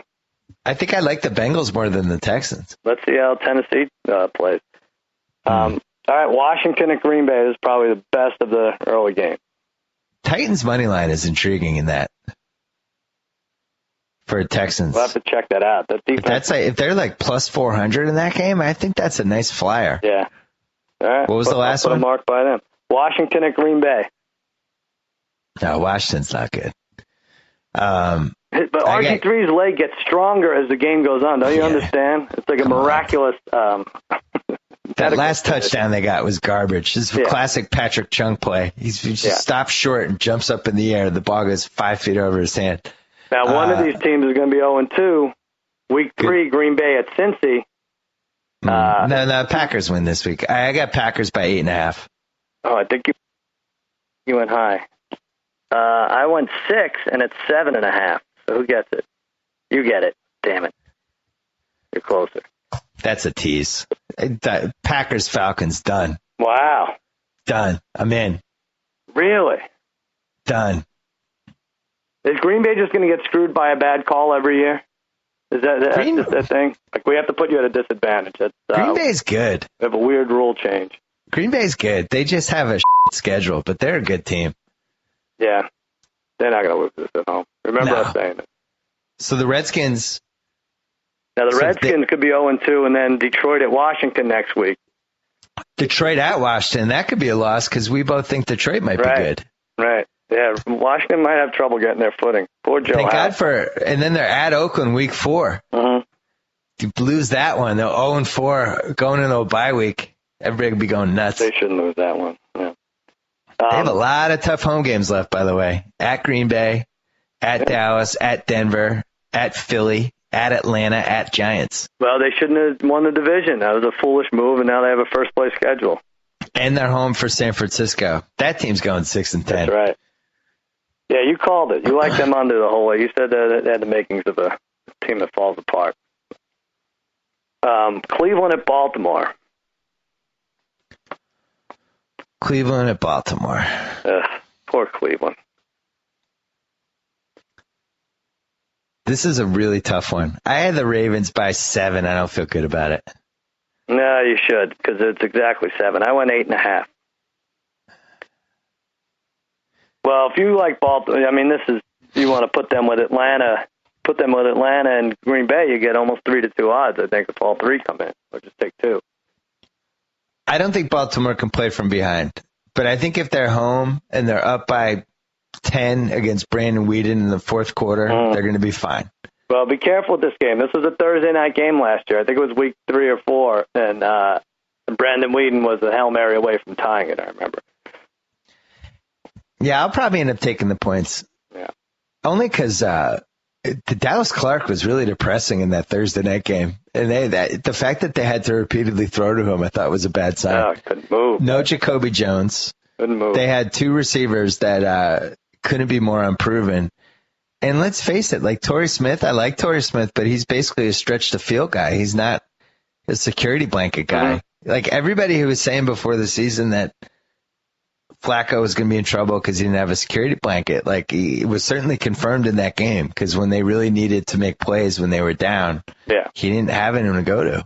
I think I like the Bengals more than the Texans. Let's see how Tennessee plays. All right, Washington at Green Bay is probably the best of the early game. Titans money line is intriguing in that. For Texans. We'll have to check that out. That defense, if they're like plus 400 in that game, I think that's a nice flyer. Yeah. All right. What was the last one? Marked by them. Washington at Green Bay. No, Washington's not good. But RG3's leg gets stronger as the game goes on. Don't you understand? It's like a miraculous. That last touchdown they got was garbage. This is a classic Patrick Chung play. He just stops short and jumps up in the air. The ball goes 5 feet over his hand. Now, one of these teams is going to be 0-2. Week 3, Green Bay at Cincy. No, Packers win this week. I got Packers by 8.5. Oh, I think you went high. I went 6, and it's 7.5. So who gets it? You get it. Damn it. You're closer. That's a tease. Packers-Falcons, done. Wow. Done. I'm in. Really? Done. Is Green Bay just going to get screwed by a bad call every year? Is that's just that thing? Like, we have to put you at a disadvantage. Green Bay's good. We have a weird rule change. Green Bay's good. They just have a schedule, but they're a good team. Yeah. They're not going to lose this at home. Remember us saying it. So the Redskins... Now, the Redskins could be 0-2, and then Detroit at Washington next week. Detroit at Washington, that could be a loss because we both think Detroit might be good. Right. Yeah, Washington might have trouble getting their footing. Poor Joe. Thank God and then they're at Oakland week 4. Mm-hmm. You lose that one, they're 0-4 going into a bye week. Everybody would be going nuts. They shouldn't lose that one. Yeah. They have a lot of tough home games left, by the way. At Green Bay, at Dallas, at Denver, at Philly, at Atlanta, at Giants. Well, they shouldn't have won the division. That was a foolish move, and now they have a first-place schedule. And they're home for San Francisco. That team's going 6-10. That's right. Yeah, you called it. You like them under the whole way. You said that they had the makings of a team that falls apart. Cleveland at Baltimore. Cleveland at Baltimore. Poor Cleveland. This is a really tough one. I had the Ravens by 7. I don't feel good about it. No, you should, because it's exactly 7. I went 8.5. Well, if you like Baltimore, I mean, you want to put them with Atlanta and Green Bay, you get almost 3-2 odds, I think, if all three come in, or just take 2. I don't think Baltimore can play from behind, but I think if they're home and they're up by 10 against Brandon Weeden in the fourth quarter, they're going to be fine. Well, be careful with this game. This was a Thursday night game last year. I think it was week 3 or 4, and Brandon Weeden was a Hail Mary away from tying it, I remember. Yeah, I'll probably end up taking the points. Yeah. Only because the Dallas Clark was really depressing in that Thursday night game. And the fact that they had to repeatedly throw to him, I thought was a bad sign. No, couldn't move. No Jacoby Jones. Couldn't move. They had 2 receivers that couldn't be more unproven. And let's face it, like Torrey Smith, I like Torrey Smith, but he's basically a stretch to field guy. He's not a security blanket guy. Mm-hmm. Like everybody who was saying before the season that Flacco was going to be in trouble because he didn't have a security blanket. Like, he was certainly confirmed in that game because when they really needed to make plays when they were down, he didn't have anyone to go to.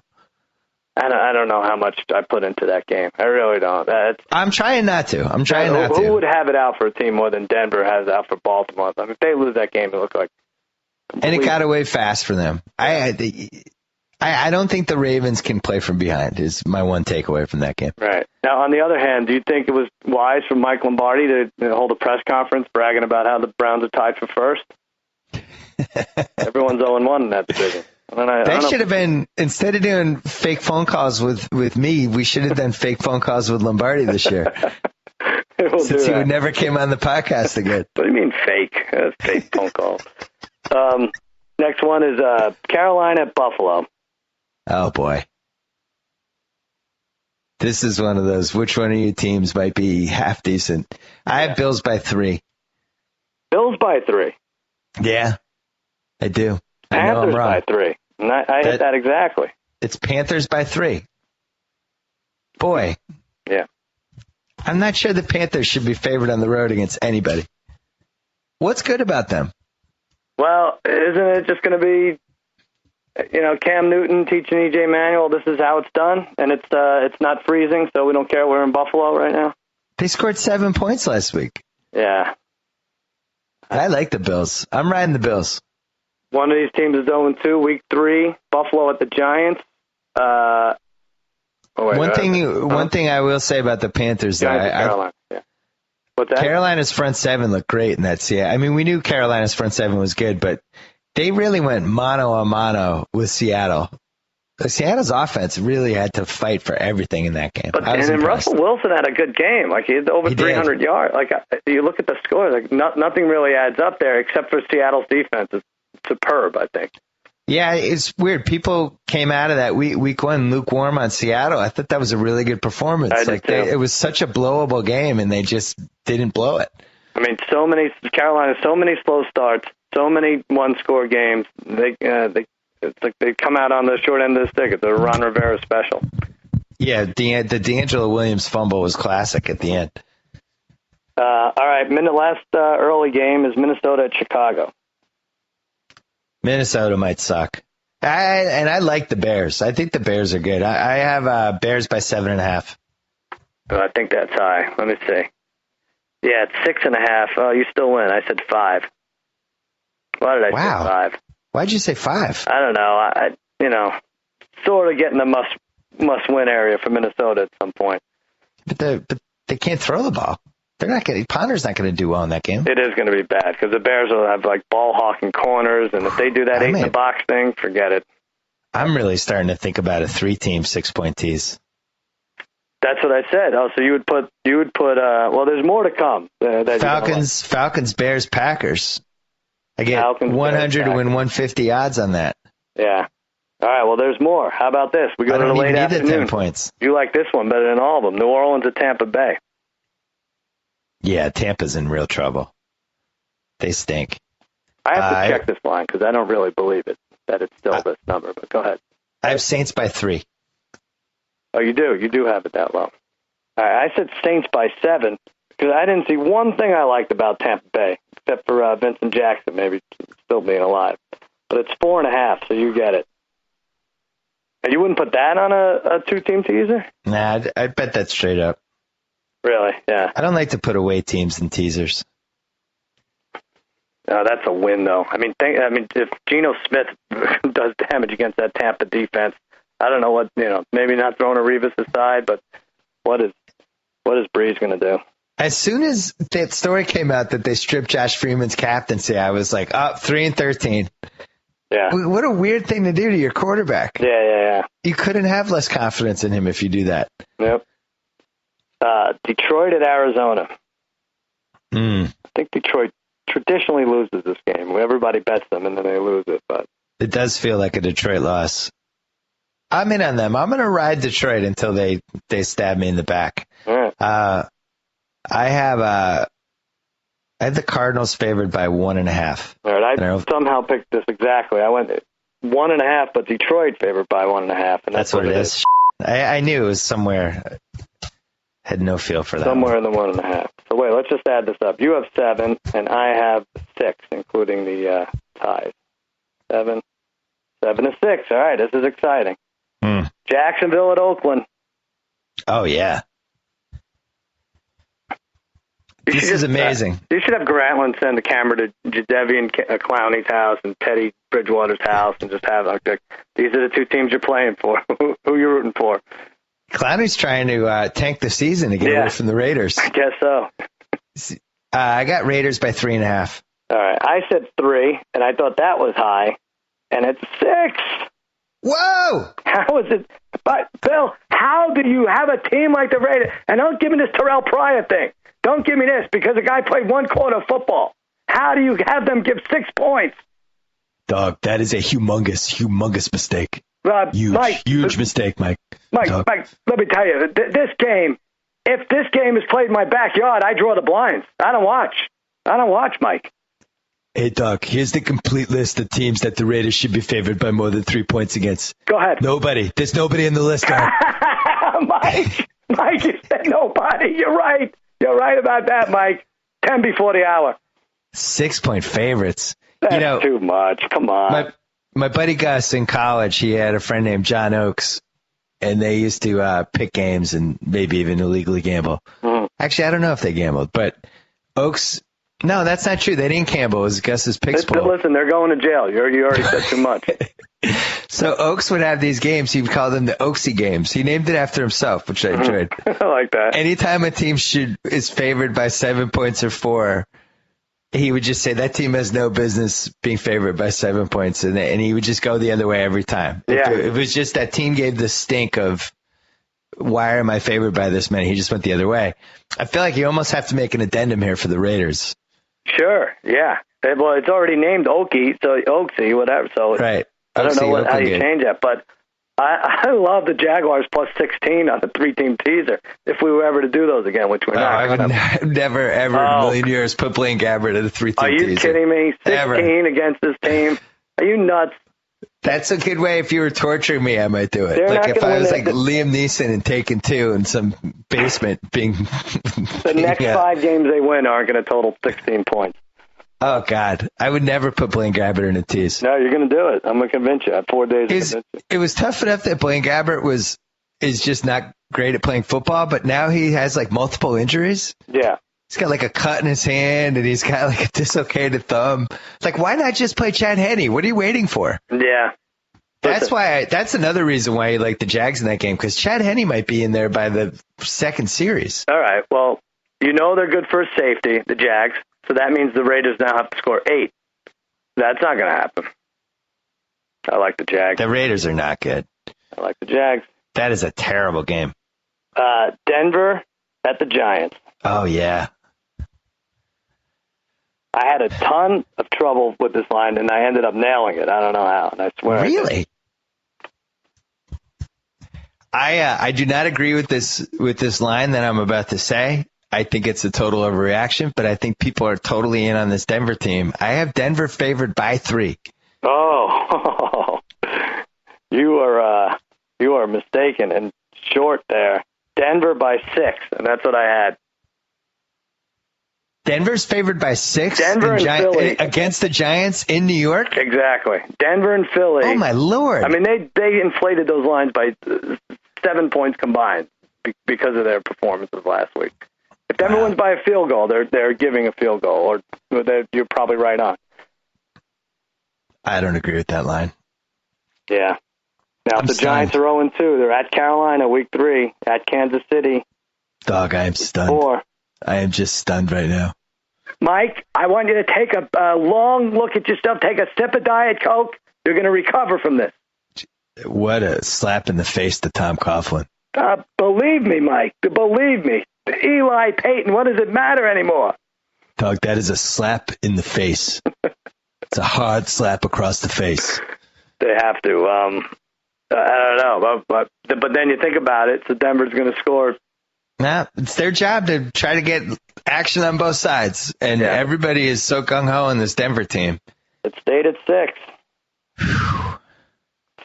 I don't know how much I put into that game. I really don't. I'm trying not to. Who would have it out for a team more than Denver has it out for Baltimore? I mean, if they lose that game, it looked like and it got away fast for them. I don't think the Ravens can play from behind is my one takeaway from that game. Right. Now, on the other hand, do you think it was wise for Mike Lombardi to hold a press conference bragging about how the Browns are tied for first? Everyone's 0-1 in that division. That should have been, instead of doing fake phone calls with me, we should have done fake phone calls with Lombardi this year. Since he would never came on the podcast again. What do you mean fake? Fake phone calls. Next one is Carolina at Buffalo. Oh, boy. This is one of those, which one of your teams might be half decent? I have Bills by 3. Bills by 3? Yeah, I do. Panthers by 3. And I hit that exactly. It's Panthers by 3. Boy. Yeah. I'm not sure the Panthers should be favored on the road against anybody. What's good about them? Well, isn't it just going to be, Cam Newton teaching E.J. Manuel, this is how it's done, and it's not freezing, so we don't care. We're in Buffalo right now. They scored 7 points last week. Yeah. I like the Bills. I'm riding the Bills. One of these teams is 0-2, week 3, Buffalo at the Giants. One thing I will say about the Panthers, Carolina. Yeah. What's that? Carolina's front 7 looked great in that series. I mean, we knew Carolina's front 7 was good, but they really went mano a mano with Seattle. Seattle's offense really had to fight for everything in that game. And Russell Wilson had a good game. Like, he had over 300 yards. Like, you look at the score, like nothing really adds up there except for Seattle's defense. It's superb, I think. Yeah, it's weird. People came out of that week 1 lukewarm on Seattle. I thought that was a really good performance. It was such a blowable game, and they just didn't blow it. I mean, Carolina, so many slow starts, so many one-score games. They It's like they come out on the short end of the stick. It's a Ron Rivera special. Yeah, the D'Angelo Williams fumble was classic at the end. All right, last early game is Minnesota at Chicago. Minnesota might suck. I like the Bears. I think the Bears are good. I have Bears by 7.5. Oh, I think that's high. Let me see. Yeah, it's 6.5. Oh, you still win. I said 5. Why did I say 5? Why'd you say 5? I don't know. Sort of getting the must-win area for Minnesota at some point. But they can't throw the ball. They're not getting. Ponder's not going to do well in that game. It is going to be bad because the Bears will have like ball hawking corners, and if they do that 8 in the box thing, forget it. I'm really starting to think about a 3-team 6-point tease. That's what I said. Oh, so you would put. Well, there's more to come. Falcons, Bears, Packers. I get Falcons, 100 to win 150 odds on that. Yeah. All right. Well, there's more. How about this? We go to the late afternoon. 10 points. You like this one better than all of them? New Orleans at Tampa Bay. Yeah, Tampa's in real trouble. They stink. I have to check this line because I don't really believe it that it's still this number. But go ahead. I have Saints by 3. Oh, you do? You do have it that low. All right, I said Saints by 7 because I didn't see one thing I liked about Tampa Bay except for Vincent Jackson maybe still being alive. But it's 4.5, so you get it. And you wouldn't put that on a 2-team teaser? Nah, I'd bet that straight up. Really? Yeah. I don't like to put away teams in teasers. No, that's a win, though. I mean, if Geno Smith does damage against that Tampa defense, I don't know what, maybe not throwing a Revis aside, but what is Breeze going to do? As soon as that story came out that they stripped Josh Freeman's captaincy, I was like, 3-13. Yeah. What a weird thing to do to your quarterback. Yeah. You couldn't have less confidence in him if you do that. Yep. Detroit at Arizona. I think Detroit traditionally loses this game. Everybody bets them, and then they lose it. But it does feel like a Detroit loss. I'm in on them. I'm going to ride Detroit until they stab me in the back. All right. I have the Cardinals favored by 1.5. All right. I somehow picked this exactly. I went 1.5, but Detroit favored by 1.5, and that's what it is. I knew it was somewhere. Had no feel for that. Somewhere in the 1.5. So wait, let's just add this up. You have 7, and I have 6, including the ties. 7 to 6. All right, this is exciting. Jacksonville at Oakland. Oh yeah. This is amazing. You should have Grantland send the camera to Jadeveon Clowney's house and Teddy Bridgewater's house and just have these are the 2 teams you're playing for. Who you rooting for? Clowney's trying to tank the season to get away from the Raiders. I guess so. I got Raiders by 3.5. All right. I said 3, and I thought that was high, and it's 6. Whoa! How is it? But, Bill, how do you have a team like the Raiders? And don't give me this Terrell Pryor thing. Don't give me this because the guy played 1 quarter of football. How do you have them give 6 points? Dog, that is a humongous mistake. Huge mistake, Mike. Mike, let me tell you, this game, if this game is played in my backyard, I draw the blinds. I don't watch, Mike. Hey, Doc, here's the complete list of teams that the Raiders should be favored by more than 3 points against. Go ahead. Nobody. There's nobody in the list, guy. Mike, you said nobody. You're right. You're right about that, Mike. 10 before the hour. 6-point favorites. That's too much. Come on. My buddy Gus in college, he had a friend named John Oakes, and they used to pick games and maybe even illegally gamble. Actually, I don't know if they gambled, but Oakes, no, that's not true. They didn't gamble. It was Gus's picks pool. Listen, they're going to jail. You already said too much. So Oakes would have these games. He would call them the Oaksy games. He named it after himself, which I enjoyed. I like that. Anytime a team is favored by 7 points or 4, he would just say that team has no business being favored by 7 points, and he would just go the other way every time. Yeah. It was just that team gave the stink of, why am I favored by this many? He just went the other way. I feel like you almost have to make an addendum here for the Raiders. Sure, yeah. Well, it's already named Oaksy, whatever. So right. I don't know how you change that, but I love the Jaguars plus 16 on the 3-team teaser if we were ever to do those again, which we're not. I would never, ever in a million years put Blaine Gabbert at a 3-team teaser. Are you kidding me? 16 against this team? Are you nuts? That's a good way. If you were torturing me, I might do it. They're Like not if gonna I was win like Liam Neeson in Taken 2 in some basement being. The next 5 games they win aren't going to total 16 points. Oh God, I would never put Blaine Gabbert in a tease. No, you're going to do it. I'm going to convince you. I have 4 days to convince you. It was tough enough that Blaine Gabbert is just not great at playing football, but now he has like multiple injuries. Yeah. He's got like a cut in his hand, and he's got like a dislocated thumb. Like, why not just play Chad Henne? What are you waiting for? Yeah. That's another reason why you like the Jags in that game, because Chad Henne might be in there by the second series. All right. Well, you know they're good for a safety, the Jags, so that means the Raiders now have to score 8. That's not going to happen. I like the Jags. The Raiders are not good. I like the Jags. That is a terrible game. Denver at the Giants. Oh, yeah. I had a ton of trouble with this line, and I ended up nailing it. I don't know how, and I swear. Really? I do not agree with this line that I'm about to say. I think it's a total overreaction, but I think people are totally in on this Denver team. I have Denver favored by 3. Oh, you are mistaken and short there. Denver by 6, and that's what I had. Denver's favored by 6 Denver and Philly against the Giants in New York? Exactly. Denver and Philly. Oh, my Lord. I mean, they inflated those lines by 7 points combined because of their performances last week. If Denver wins by a field goal, they're giving a field goal, or you're probably right on. I don't agree with that line. Yeah. Now, if the Giants are 0-2, they're at Carolina week 3, at Kansas City. Dog, I am stunned. 4. I am just stunned right now. Mike, I want you to take a long look at yourself. Take a sip of Diet Coke. You're going to recover from this. What a slap in the face to Tom Coughlin. Believe me, Mike. Believe me. Eli Payton, what does it matter anymore? Dog, that is a slap in the face. It's a hard slap across the face. They have to. I don't know. But then you think about it, so Denver's going to score. Nah, it's their job to try to get action on both sides. And everybody is so gung-ho in this Denver team. It stayed at 6.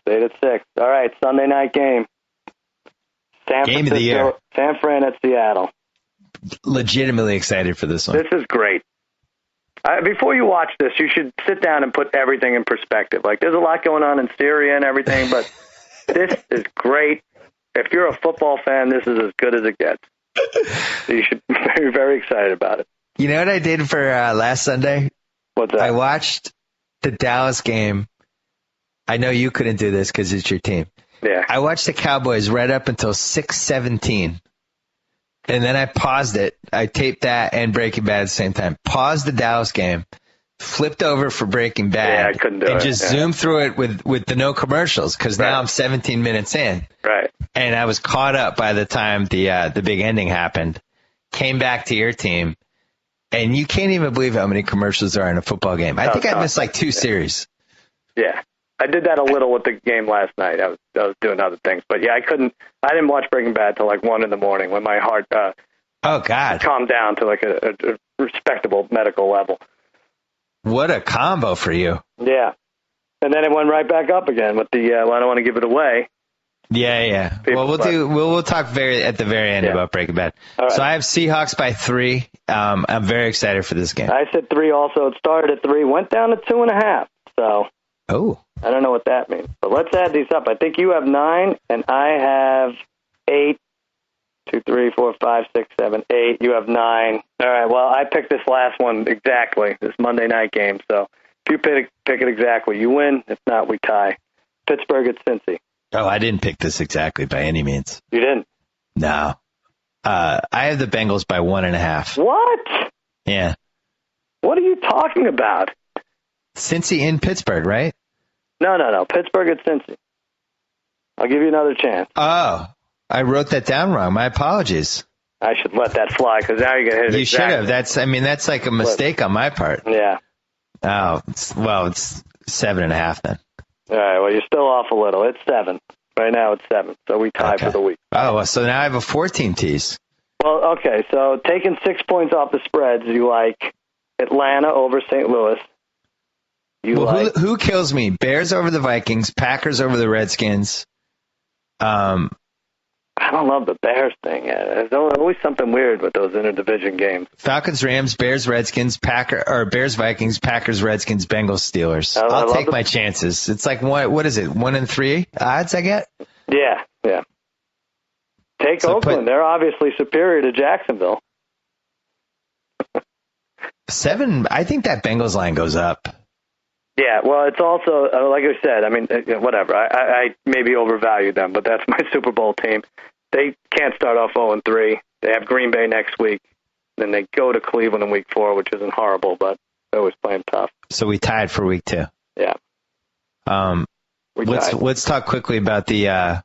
Stayed at 6. All right, Sunday night game. Game of the year. San Fran at Seattle. Legitimately excited for this one. This is great. Before you watch this, you should sit down and put everything in perspective. Like, there's a lot going on in Syria and everything, but this is great. If you're a football fan, this is as good as it gets. So you should be very excited about it. You know what I did for last Sunday? What's that? I watched the Dallas game. I know you couldn't do this because it's your team. Yeah. I watched the Cowboys right up until 6:17. And then I paused it. I taped that and Breaking Bad at the same time. Paused the Dallas game, flipped over for Breaking Bad. Yeah, I couldn't do it. And just zoomed through it with the no commercials because now I'm 17 minutes in. Right. And I was caught up by the time the big ending happened. Came back to your team. And you can't even believe how many commercials there are in a football game. I think I missed like 2 series. Yeah. I did that a little with the game last night. I was doing other things. But, yeah, I didn't watch Breaking Bad till like 1 in the morning when my heart calmed down to like a respectable medical level. What a combo for you. Yeah. And then it went right back up again with the I don't want to give it away. Yeah. Well, we'll talk at the very end about Breaking Bad. Right. So I have Seahawks by 3. I'm very excited for this game. I said 3 also. It started at 3, went down to 2.5. So I don't know what that means. But let's add these up. I think you have 9 and I have 8. 2, 3, 4, 5, 6, 7, 8. You have 9. All right. Well, I picked this last one exactly. This Monday night game. So if you pick it exactly, you win. If not, we tie. Pittsburgh at Cincy. Oh, I didn't pick this exactly by any means. You didn't? No. I have the Bengals by 1.5. What? Yeah. What are you talking about? Cincy in Pittsburgh, right? No. Pittsburgh at Cincy. I'll give you another chance. Oh, I wrote that down wrong. My apologies. I should let that fly because now you're going to hit it. You should have. That's like a mistake on my part. Yeah. Oh, it's 7.5 then. All right, well, you're still off a little. It's 7. Right now it's 7, so we tie for the week. Oh, well, so now I have a 14 tease. Well, okay, so taking 6 points off the spreads, you like Atlanta over St. Louis. Who kills me? Bears over the Vikings, Packers over the Redskins. I don't love the Bears thing. There's always something weird with those interdivision games. Falcons, Rams, Bears, Redskins, Bears, Vikings, Packers, Redskins, Bengals, Steelers. I'll take my chances. It's like what is it? 1-3 odds I get? Yeah. Take Oakland. They're obviously superior to Jacksonville. 7. I think that Bengals line goes up. Yeah, well, it's also, like I said, I mean, whatever. I maybe overvalue them, but that's my Super Bowl team. They can't start off 0-3. They have Green Bay next week. Then they go to Cleveland in week 4, which isn't horrible, but they're always playing tough. So we tied for week 2. Yeah. Let's talk quickly about the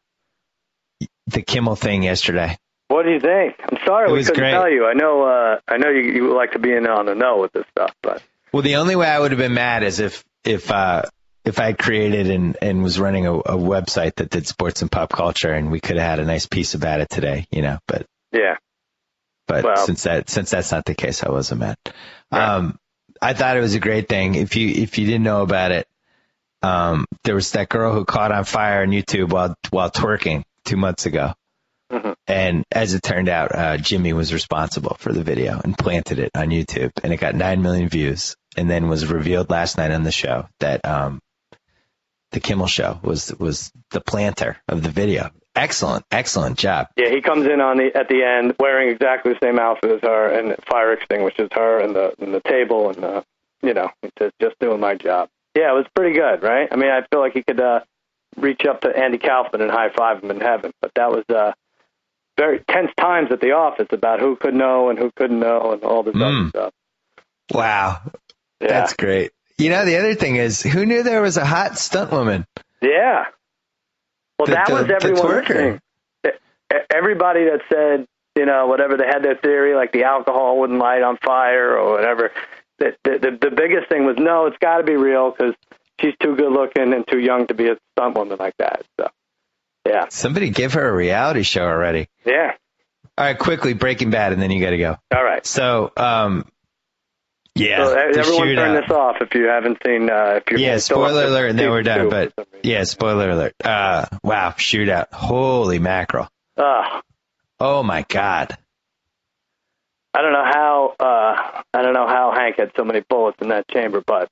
Kimmel thing yesterday. What do you think? I'm sorry we couldn't tell you. I know you like to be in on the know with this stuff, but. Well, the only way I would have been mad is if I created and was running a website that did sports and pop culture, and we could have had a nice piece about it today, But yeah. But since that's not the case, I wasn't mad. Right. I thought it was a great thing. If you didn't know about it, there was that girl who caught on fire on YouTube while twerking 2 months ago. Mm-hmm. And as it turned out, Jimmy was responsible for the video and planted it on YouTube, and it got 9 million views. And then was revealed last night on the show that the Kimmel Show was the planter of the video. Excellent Job. Yeah, he comes in at the end wearing exactly the same outfit as her, and fire extinguishes her and the table, and he says, "Just doing my job." Yeah, it was pretty good, right? I mean, I feel like he could reach up to Andy Kaufman and high five him in heaven, but that was very tense times at the office about who could know and who couldn't know and all this other stuff. Wow. Yeah. That's great. The other thing is, who knew there was a hot stunt woman? Yeah. Well, that was everyone's thing. Everybody that said, whatever, they had their theory, like the alcohol wouldn't light on fire or whatever. The biggest thing was, no, it's got to be real because she's too good looking and too young to be a stunt woman like that. So, yeah. Somebody give her a reality show already. Yeah. All right, quickly, Breaking Bad, and then you got to go. All right. So, yeah. So everyone turn this off if you haven't seen. Spoiler alert, and then we're done. But spoiler alert. Wow, shootout. Holy mackerel. Oh my God. I don't know how Hank had so many bullets in that chamber, but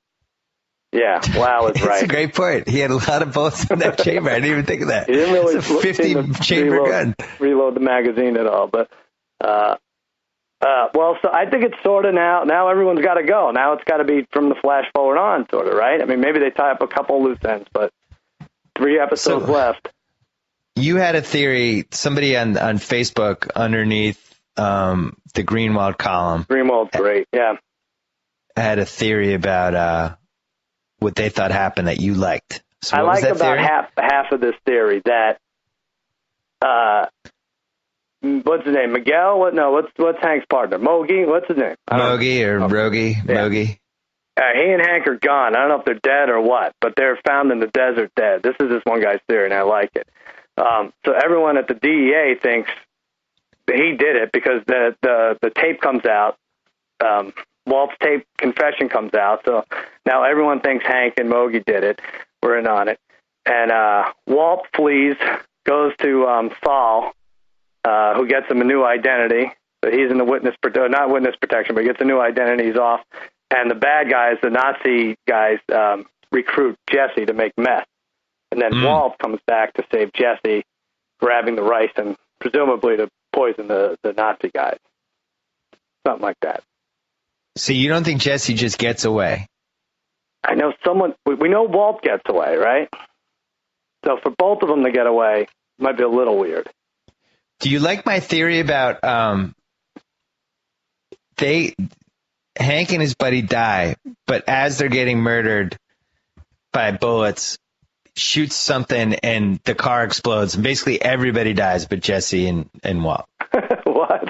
yeah, wow is right. That's a great point. He had a lot of bullets in that chamber. I didn't even think of that. He didn't really it's a 50-chamber gun. Reload the magazine at all, but. So I think it's sort of now everyone's got to go. Now it's got to be from the flash forward on, sort of, right? I mean, maybe they tie up a couple loose ends, but 3 episodes left. You had a theory, somebody on Facebook underneath the Greenwald column. Greenwald's great, yeah. Had a theory about what they thought happened that you liked. So I like about half of this theory that what's his name? Miguel? What's Hank's partner? Mogi? What's his name? Mogi or Rogi? Yeah. Mogi. He and Hank are gone. I don't know if they're dead or what, but they're found in the desert dead. This is this one guy's theory, and I like it. So everyone at the DEA thinks that he did it because the tape comes out. Walt's tape confession comes out. So now everyone thinks Hank and Mogi did it. We're in on it. And Walt flees, goes to Saul, who gets him a new identity. So he's in the not witness protection, but he gets a new identity. He's off. And the bad guys, the Nazi guys, recruit Jesse to make meth. And then Walt comes back to save Jesse, grabbing the rice and presumably to poison the Nazi guys. Something like that. So you don't think Jesse just gets away? I know we know Walt gets away, right? So for both of them to get away might be a little weird. Do you like my theory about Hank and his buddy die, but as they're getting murdered by bullets, shoots something and the car explodes, and basically everybody dies but Jesse and Walt. What?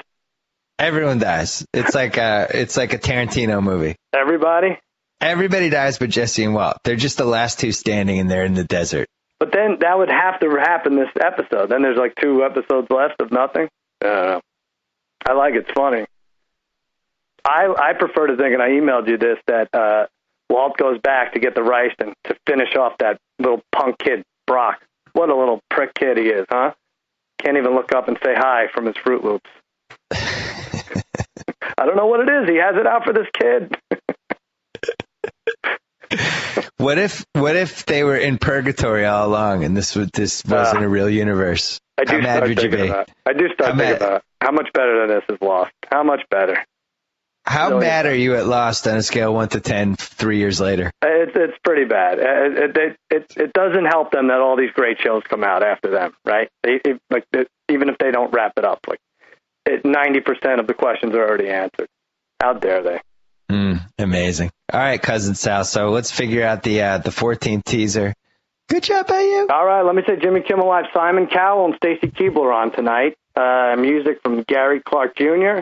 Everyone dies. It's like a Tarantino movie. Everybody dies but Jesse and Walt. They're just the last two standing, and they're in the desert. But then that would have to happen this episode. Then there's like 2 episodes left of nothing. I like it. It's funny. I prefer to think, and I emailed you this, that Walt goes back to get the rice and to finish off that little punk kid, Brock. What a little prick kid he is, huh? Can't even look up and say hi from his Fruit Loops. I don't know what it is. He has it out for this kid. What if they were in purgatory all along and this wasn't a real universe? How mad would you be? I do start thinking about how much better than this is Lost. How much better? How mad are you at Lost on a scale of 1 to 10 3 years later? It's pretty bad. It doesn't help them that all these great shows come out after them, right? Even if they don't wrap it up, 90% of the questions are already answered. How dare they? Amazing. All right, Cousin Sal. So let's figure out the 14th teaser. Good job by you. All right, let me say Jimmy Kimmel Live, Simon Cowell and Stacy Keibler on tonight. Music from Gary Clark Jr.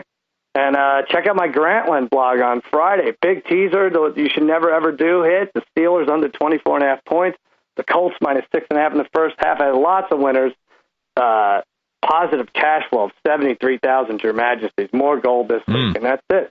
And check out my Grantland blog on Friday. Big teaser that you should never, ever do hit. The Steelers under 24.5 points. The Colts minus 6.5 in the first half. I had lots of winners. Positive cash flow of 73,000, Your Majesties. More gold this week, and that's it.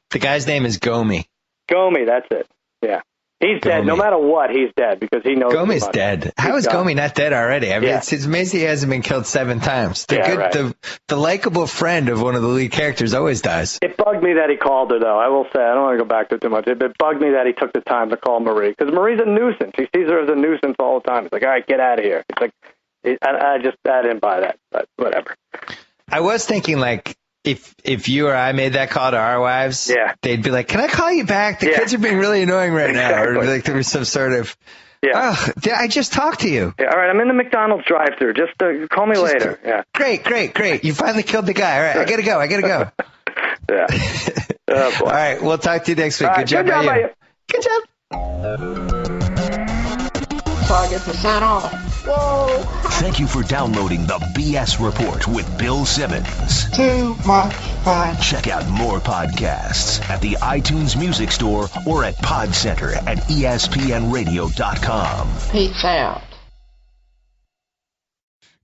The guy's name is Gomi. Gomi, that's it. Yeah. He's dead. No matter what, he's dead because he knows. Gomi's dead. How is Gomi not dead already? I mean, it's amazing he hasn't been killed 7 times. The likable friend of one of the lead characters always dies. It bugged me that he called her, though. I will say, I don't want to go back to it too much. It bugged me that he took the time to call Marie because Marie's a nuisance. He sees her as a nuisance all the time. It's like, all right, get out of here. It's like, I didn't buy that, but whatever. I was thinking, if you or I made that call to our wives, they'd be like, can I call you back? The kids are being really annoying right now. Or there was some sort of, I just talked to you. Yeah, all right, I'm in the McDonald's drive-thru. Just call me later. Great. You finally killed the guy. All right, I got to go. Yeah. Oh, boy. All right, we'll talk to you next week. Good job by you. Good job. Target % off. Whoa. Thank you for downloading the BS Report with Bill Simmons. Too much fun. Check out more podcasts at the iTunes Music Store or at Podcenter at ESPNradio.com. Peace out.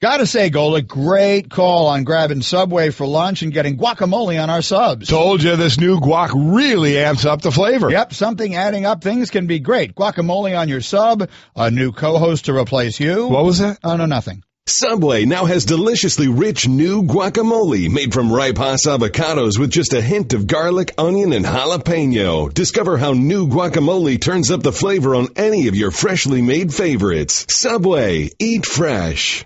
Gotta say, Golick, great call on grabbing Subway for lunch and getting guacamole on our subs. Told you this new guac really amps up the flavor. Yep, something adding up things can be great. Guacamole on your sub, a new co-host to replace you. What was that? Oh, no, nothing. Subway now has deliciously rich new guacamole made from ripe Hass avocados with just a hint of garlic, onion, and jalapeno. Discover how new guacamole turns up the flavor on any of your freshly made favorites. Subway, eat fresh.